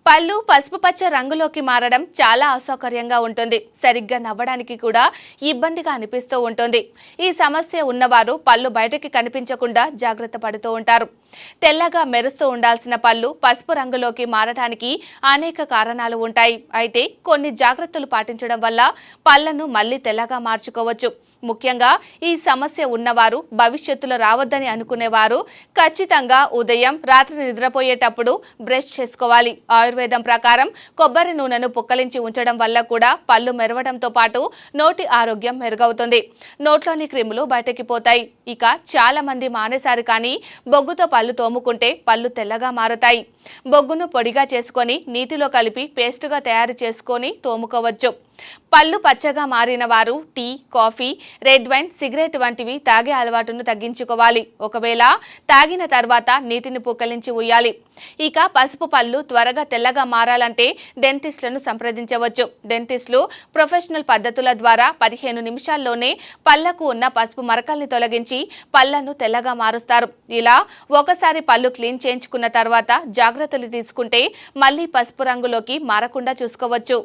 పళ్ళు పసుపు పచ్చ రంగులోకి మారడం చాలా అసౌకర్యంగా ఉంటుంది. సరిగ్గా నవ్వడానికి కూడా ఇబ్బందిగా అనిపిస్తూ ఉంటుంది. ఈ సమస్య ఉన్నవారు పళ్ళు బయటకి కనిపించకుండా జాగ్రత్త పడుతూ ఉంటారు. తెల్లగా మెరుస్తూ ఉండాల్సిన పళ్ళు పసుపు రంగులోకి మారడానికి అనేక కారణాలు ఉంటాయి. అయితే కొన్ని జాగ్రత్తలు పాటించడం వల్ల పళ్ళను మళ్ళీ తెల్లగా మార్చుకోవచ్చు. ముఖ్యంగా ఈ సమస్య ఉన్నవారు భవిష్యత్తులో రావద్దని అనుకునేవారు ఖచ్చితంగా ఉదయం రాత్రి నిద్రపోయేటప్పుడు బ్రష్ చేసుకోవాలి. ఆయుర్వేదం ప్రకారం కొబ్బరి నూనెను పుక్కలించి ఉంచడం వల్ల కూడా పళ్ళు మెరవడంతో పాటు నోటి ఆరోగ్యం మెరుగవుతుంది. నోట్లోని క్రిములు బయటకి పోతాయి. ఇక చాలా మంది మానేశారు కానీ బొగ్గుతో పళ్ళు తోముకుంటే పళ్ళు తెల్లగా మారుతాయి. బొగ్గును పొడిగా చేసుకొని నీటిలో కలిపి పేస్టుగా తయారు చేసుకొని తోముకోవచ్చు. పళ్ళు పచ్చగా మారిన వారు tea, coffee, red wine, cigarette వంటివి తాగే అలవాటును తగ్గించుకోవాలి. ఒకవేళ తాగిన తర్వాత నీటిని పుక్కలించి ఉయ్యాలి. ఇక పసుపు పళ్ళు త్వరగా తెల్లగా మారాలంటే డెంటిస్టులను సంప్రదించవచ్చు. డెంటిస్టులు ప్రొఫెషనల్ పద్ధతుల ద్వారా 15 నిమిషాల్లోనే పళ్లకు ఉన్న పసుపు మరకల్ని తొలగించి పళ్లను తెల్లగా మారుస్తారు. ఇలా ఒకసారి పళ్ళు క్లీన్ చేయించుకున్న తర్వాత జాగ్రత్తలు తీసుకుంటే మళ్ళీ పసుపు రంగులోకి మారకుండా చూసుకోవచ్చు.